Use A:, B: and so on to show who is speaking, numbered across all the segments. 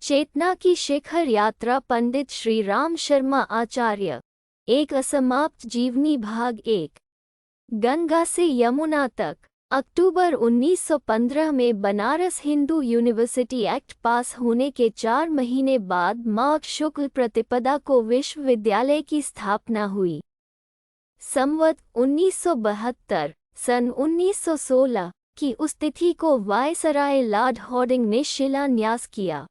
A: चेतना की शिखर यात्रा पंडित श्री राम शर्मा आचार्य। एक असमाप्त जीवनी भाग 1। गंगा से यमुना तक। अक्टूबर 1915 में बनारस हिंदू यूनिवर्सिटी एक्ट पास होने के 4 महीने बाद माघ शुक्ल प्रतिपदा को विश्वविद्यालय की स्थापना हुई। संवत 1972 सन 1916 की उस तिथि को वायसराय लॉर्ड हॉर्डिंग ने शिलान्यास किया।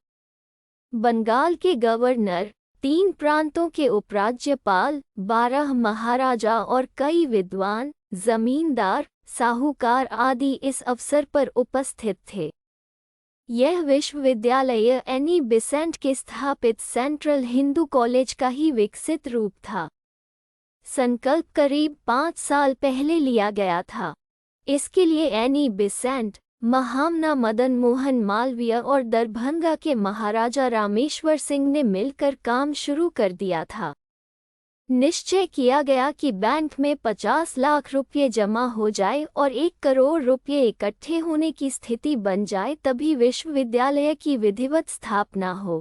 A: बंगाल के गवर्नर, 3 प्रांतों के उपराज्यपाल, 12 महाराजा और कई विद्वान, जमींदार, साहूकार आदि इस अवसर पर उपस्थित थे। यह विश्वविद्यालय एनी बेसेंट के स्थापित सेंट्रल हिंदू कॉलेज का ही विकसित रूप था। संकल्प करीब 5 साल पहले लिया गया था। इसके लिए एनी बेसेंट, महामना मदन मोहन मालवीय और दरभंगा के महाराजा रामेश्वर सिंह ने मिलकर काम शुरू कर दिया था। निश्चय किया गया कि बैंक में 50 लाख रुपये जमा हो जाए और 1 करोड़ रुपये इकट्ठे होने की स्थिति बन जाए तभी विश्वविद्यालय की विधिवत स्थापना हो।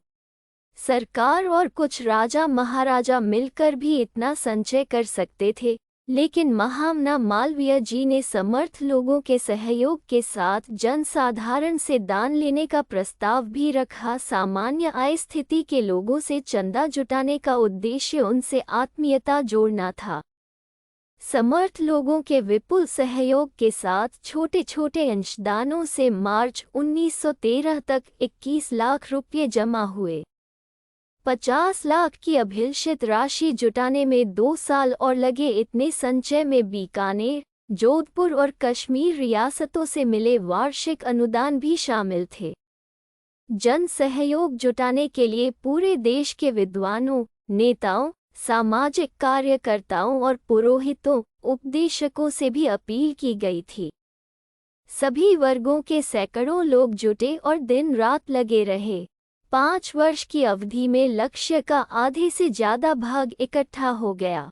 A: सरकार और कुछ राजा महाराजा मिलकर भी इतना संचय कर सकते थे, लेकिन महामना मालवीय जी ने समर्थ लोगों के सहयोग के साथ जनसाधारण से दान लेने का प्रस्ताव भी रखा। सामान्य आय स्थिति के लोगों से चंदा जुटाने का उद्देश्य उनसे आत्मीयता जोड़ना था। समर्थ लोगों के विपुल सहयोग के साथ छोटे छोटे अंशदानों से मार्च 1913 तक 21 लाख रुपये जमा हुए। 50 लाख की अभिलषित राशि जुटाने में 2 साल और लगे। इतने संचय में बीकानेर, जोधपुर और कश्मीर रियासतों से मिले वार्षिक अनुदान भी शामिल थे। जन सहयोग जुटाने के लिए पूरे देश के विद्वानों, नेताओं, सामाजिक कार्यकर्ताओं और पुरोहितों, उपदेशकों से भी अपील की गई थी। सभी वर्गों के सैकड़ों लोग जुटे और दिन रात लगे रहे। 5 वर्ष की अवधि में लक्ष्य का आधे से ज्यादा भाग इकट्ठा हो गया।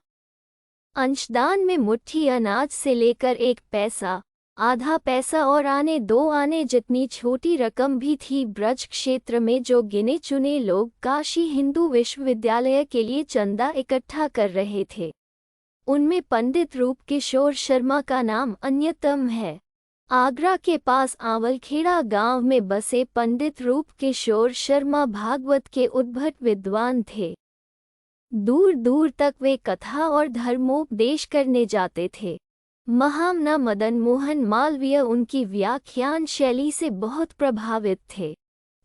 A: अंशदान में मुट्ठी अनाज से लेकर 1 पैसा, आधा पैसा और आने 2 आने जितनी छोटी रकम भी थी। ब्रज क्षेत्र में जो गिने चुने लोग काशी हिंदू विश्वविद्यालय के लिए चंदा इकट्ठा कर रहे थे, उनमें पंडित रूपकिशोर शर्मा का नाम अन्यतम है। आगरा के पास आंवलखेड़ा गांव में बसे पंडित रूपकिशोर शर्मा भागवत के उद्भट विद्वान थे। दूर दूर तक वे कथा और धर्मोपदेश करने जाते थे। महामना मदन मोहन मालवीय उनकी व्याख्यान शैली से बहुत प्रभावित थे।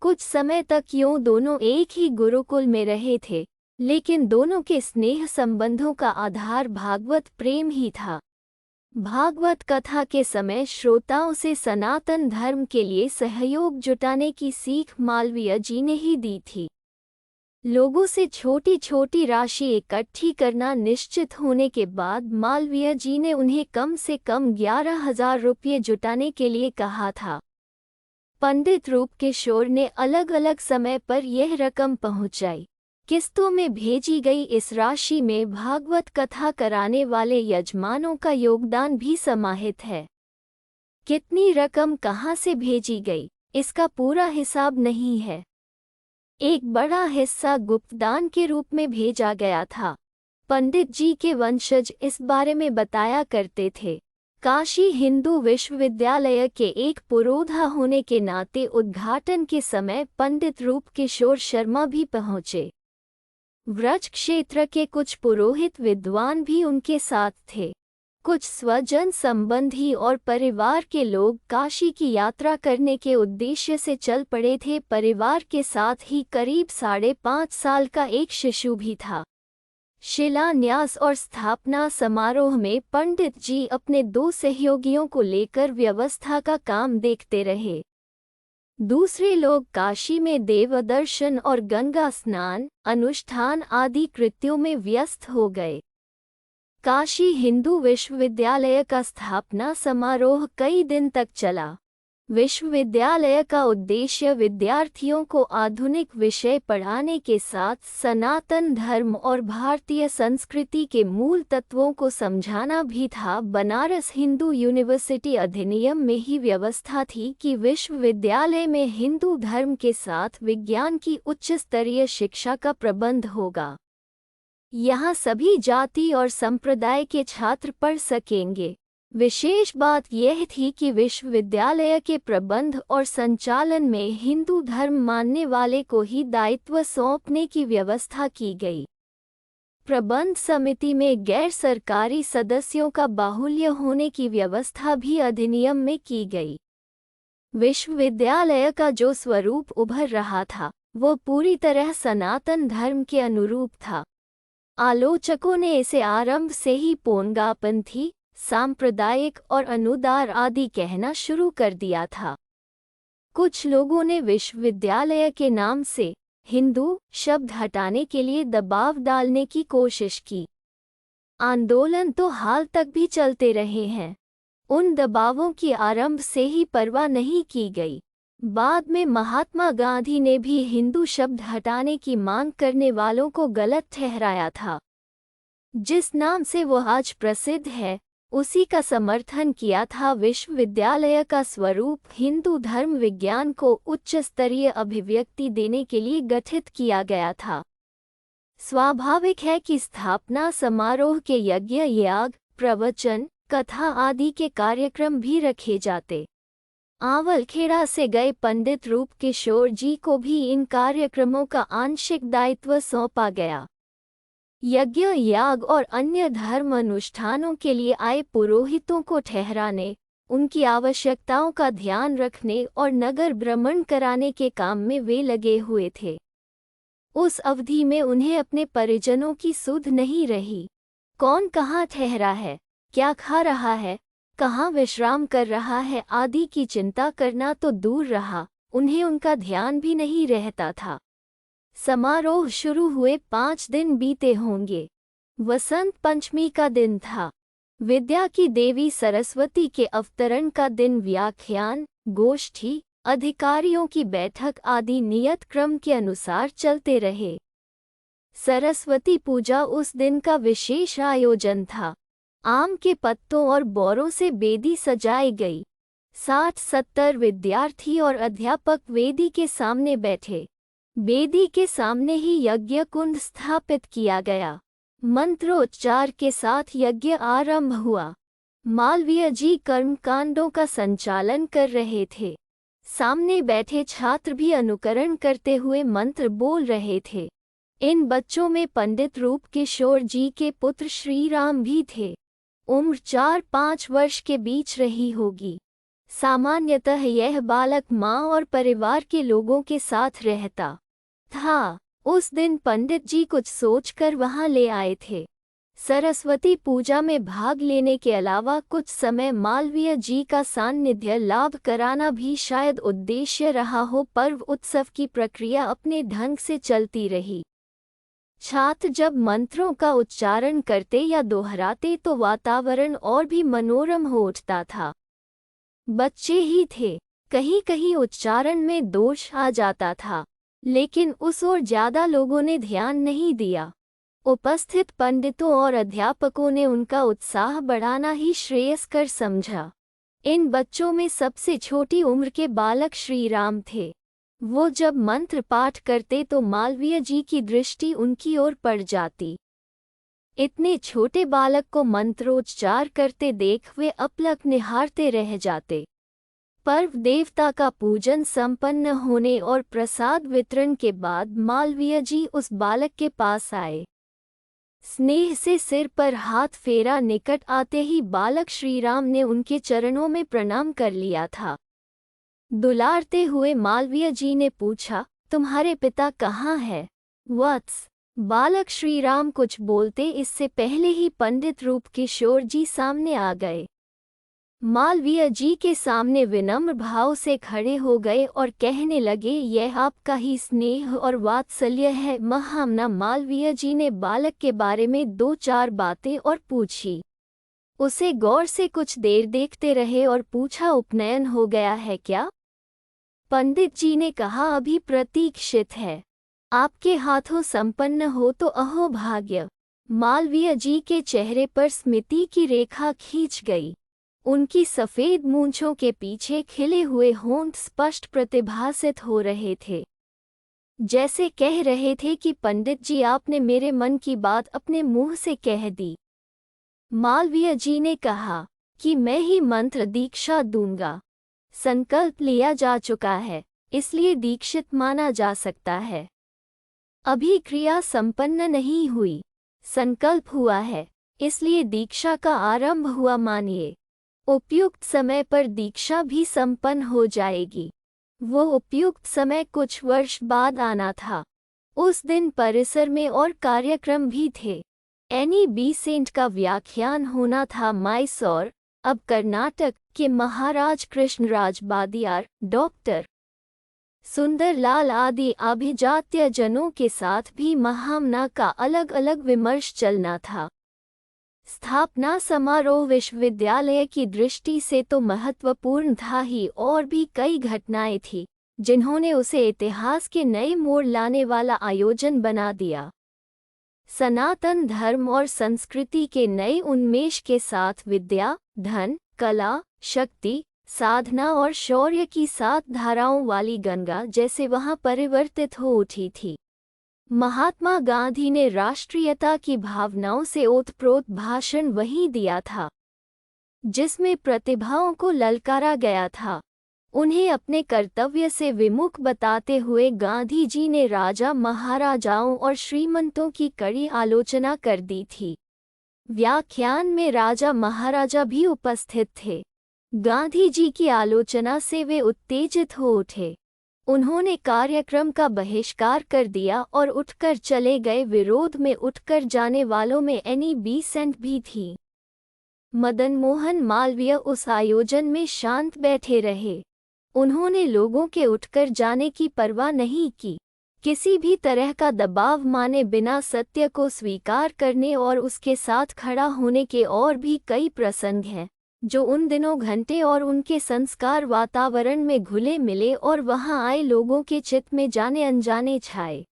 A: कुछ समय तक यूं दोनों एक ही गुरुकुल में रहे थे, लेकिन दोनों के स्नेह संबंधों का आधार भागवत प्रेम ही था। भागवत कथा के समय श्रोताओं से सनातन धर्म के लिए सहयोग जुटाने की सीख मालवीय जी ने ही दी थी। लोगों से छोटी छोटी राशि इकट्ठी करना निश्चित होने के बाद मालवीय जी ने उन्हें कम से कम 11,000 रुपये जुटाने के लिए कहा था। पंडित रूपकिशोर ने अलग अलग समय पर यह रकम पहुंचाई, किस्तों में भेजी गई। इस राशि में भागवत कथा कराने वाले यजमानों का योगदान भी समाहित है। कितनी रकम कहाँ से भेजी गई, इसका पूरा हिसाब नहीं है। एक बड़ा हिस्सा गुप्तदान के रूप में भेजा गया था। पंडित जी के वंशज इस बारे में बताया करते थे। काशी हिंदू विश्वविद्यालय के एक पुरोधा होने के नाते उद्घाटन के समय पंडित रूपकिशोर शर्मा भी पहुंचे। व्रज क्षेत्र के कुछ पुरोहित विद्वान भी उनके साथ थे। कुछ स्वजन संबंधी और परिवार के लोग काशी की यात्रा करने के उद्देश्य से चल पड़े थे। परिवार के साथ ही करीब 5.5 साल का एक शिशु भी था। शिलान्यास और स्थापना समारोह में पंडित जी अपने 2 सहयोगियों को लेकर व्यवस्था का काम देखते रहे। दूसरे लोग काशी में देवदर्शन और गंगा स्नान, अनुष्ठान आदि कृत्यों में व्यस्त हो गए। काशी हिंदू विश्वविद्यालय का स्थापना समारोह कई दिन तक चला। विश्वविद्यालय का उद्देश्य विद्यार्थियों को आधुनिक विषय पढ़ाने के साथ सनातन धर्म और भारतीय संस्कृति के मूल तत्वों को समझाना भी था। बनारस हिंदू यूनिवर्सिटी अधिनियम में ही व्यवस्था थी कि विश्वविद्यालय में हिंदू धर्म के साथ विज्ञान की उच्च स्तरीय शिक्षा का प्रबंध होगा। यहाँ सभी जाति और संप्रदाय के छात्र पढ़ सकेंगे। विशेष बात यह थी कि विश्वविद्यालय के प्रबंध और संचालन में हिंदू धर्म मानने वाले को ही दायित्व सौंपने की व्यवस्था की गई। प्रबंध समिति में गैर सरकारी सदस्यों का बाहुल्य होने की व्यवस्था भी अधिनियम में की गई। विश्वविद्यालय का जो स्वरूप उभर रहा था वो पूरी तरह सनातन धर्म के अनुरूप था। आलोचकों ने इसे आरंभ से ही पौनगापंथी, सांप्रदायिक और अनुदार आदि कहना शुरू कर दिया था। कुछ लोगों ने विश्वविद्यालय के नाम से हिंदू शब्द हटाने के लिए दबाव डालने की कोशिश की। आंदोलन तो हाल तक भी चलते रहे हैं। उन दबावों की आरंभ से ही परवाह नहीं की गई। बाद में महात्मा गांधी ने भी हिंदू शब्द हटाने की मांग करने वालों को गलत ठहराया था। जिस नाम से वो आज प्रसिद्ध है उसी का समर्थन किया था। विश्वविद्यालय का स्वरूप हिंदू धर्म विज्ञान को उच्च स्तरीय अभिव्यक्ति देने के लिए गठित किया गया था। स्वाभाविक है कि स्थापना समारोह के यज्ञ याग, प्रवचन, कथा आदि के कार्यक्रम भी रखे जाते। आंवलखेड़ा से गए पंडित रूप किशोर जी को भी इन कार्यक्रमों का आंशिक दायित्व सौंपा गया। यज्ञ याग और अन्य धर्म अनुष्ठानों के लिए आए पुरोहितों को ठहराने, उनकी आवश्यकताओं का ध्यान रखने और नगर भ्रमण कराने के काम में वे लगे हुए थे। उस अवधि में उन्हें अपने परिजनों की सुध नहीं रही। कौन कहाँ ठहरा है, क्या खा रहा है, कहाँ विश्राम कर रहा है आदि की चिंता करना तो दूर रहा, उन्हें उनका ध्यान भी नहीं रहता था। समारोह शुरू हुए 5 दिन बीते होंगे। वसंत पंचमी का दिन था। विद्या की देवी सरस्वती के अवतरण का दिन। व्याख्यान, गोष्ठी, अधिकारियों की बैठक आदि नियत क्रम के अनुसार चलते रहे। सरस्वती पूजा उस दिन का विशेष आयोजन था। आम के पत्तों और बोरों से बेदी सजाई गई। 60-70 विद्यार्थी और अध्यापक वेदी के सामने बैठे। वेदी के सामने ही यज्ञ कुंड स्थापित किया गया। मंत्रोच्चार के साथ यज्ञ आरंभ हुआ। मालवीय जी कर्मकांडों का संचालन कर रहे थे। सामने बैठे छात्र भी अनुकरण करते हुए मंत्र बोल रहे थे। इन बच्चों में पंडित रूप किशोर जी के पुत्र श्री राम भी थे। उम्र 4-5 वर्ष के बीच रही होगी। सामान्यतः यह बालक माँ और परिवार के लोगों के साथ रहता था। उस दिन पंडित जी कुछ सोचकर वहां ले आए थे। सरस्वती पूजा में भाग लेने के अलावा कुछ समय मालवीय जी का सान्निध्य लाभ कराना भी शायद उद्देश्य रहा हो। पर्व उत्सव की प्रक्रिया अपने ढंग से चलती रही। छात्र जब मंत्रों का उच्चारण करते या दोहराते तो वातावरण और भी मनोरम हो उठता था। बच्चे ही थे, कहीं कहीं उच्चारण में दोष आ जाता था, लेकिन उस ओर ज्यादा लोगों ने ध्यान नहीं दिया। उपस्थित पंडितों और अध्यापकों ने उनका उत्साह बढ़ाना ही श्रेयस्कर समझा। इन बच्चों में सबसे छोटी उम्र के बालक श्री राम थे। वो जब मंत्र पाठ करते तो मालवीय जी की दृष्टि उनकी ओर पड़ जाती। इतने छोटे बालक को मंत्रोच्चार करते देख वे अपलक निहारते रह जाते। पर्व देवता का पूजन संपन्न होने और प्रसाद वितरण के बाद मालवीय जी उस बालक के पास आए। स्नेह से सिर पर हाथ फेरा। निकट आते ही बालक श्रीराम ने उनके चरणों में प्रणाम कर लिया था। दुलारते हुए मालवीय जी ने पूछा, तुम्हारे पिता कहाँ है वत्स? बालक श्रीराम कुछ बोलते इससे पहले ही पंडित रूप किशोर जी सामने आ गए। मालवीय जी के सामने विनम्र भाव से खड़े हो गए और कहने लगे, यह आपका ही स्नेह और वात्सल्य है महामना। मालवीय जी ने बालक के बारे में 2-4 बातें और पूछी। उसे गौर से कुछ देर देखते रहे और पूछा, उपनयन हो गया है क्या? पंडित जी ने कहा, अभी प्रतीक्षित है। आपके हाथों संपन्न हो तो अहो भाग्य। मालवीय जी के चेहरे पर स्मिति की रेखा खींच गई। उनकी सफेद मूंछों के पीछे खिले हुए होंठ स्पष्ट प्रतिभासित हो रहे थे, जैसे कह रहे थे कि पंडित जी, आपने मेरे मन की बात अपने मुंह से कह दी। मालवीय जी ने कहा कि मैं ही मंत्र दीक्षा दूंगा। संकल्प लिया जा चुका है, इसलिए दीक्षित माना जा सकता है। अभी क्रिया संपन्न नहीं हुई, संकल्प हुआ है, इसलिए दीक्षा का आरंभ हुआ मानिए। उपयुक्त समय पर दीक्षा भी संपन्न हो जाएगी। वो उपयुक्त समय कुछ वर्ष बाद आना था। उस दिन परिसर में और कार्यक्रम भी थे। एनी बीसेंट का व्याख्यान होना था मैसूर, अब कर्नाटक के महाराज कृष्णराज वादियार, डॉक्टर सुंदरलाल आदि अभिजात्य जनों के साथ भी महामना का अलग अलग विमर्श चलना था। स्थापना समारोह विश्वविद्यालय की दृष्टि से तो महत्वपूर्ण था ही, और भी कई घटनाएं थीं जिन्होंने उसे इतिहास के नए मोड़ लाने वाला आयोजन बना दिया। सनातन धर्म और संस्कृति के नए उन्मेष के साथ विद्या, धन, कला, शक्ति, साधना और शौर्य की 7 धाराओं वाली गंगा जैसे वहां परिवर्तित हो उठी थी। महात्मा गांधी ने राष्ट्रीयता की भावनाओं से ओतप्रोत भाषण वहीं दिया था, जिसमें प्रतिभाओं को ललकारा गया था। उन्हें अपने कर्तव्य से विमुख बताते हुए गांधी जी ने राजा महाराजाओं और श्रीमंतों की कड़ी आलोचना कर दी थी। व्याख्यान में राजा महाराजा भी उपस्थित थे। गांधी जी की आलोचना से वे उत्तेजित हो उठे। उन्होंने कार्यक्रम का बहिष्कार कर दिया और उठकर चले गए। विरोध में उठकर जाने वालों में एनी बीसेंट भी थी। मदन मोहन मालवीय उस आयोजन में शांत बैठे रहे। उन्होंने लोगों के उठकर जाने की परवाह नहीं की। किसी भी तरह का दबाव माने बिना सत्य को स्वीकार करने और उसके साथ खड़ा होने के और भी कई प्रसंग हैं, जो उन दिनों घंटे और उनके संस्कार वातावरण में घुले मिले और वहां आए लोगों के चित्त में जाने अनजाने छाए।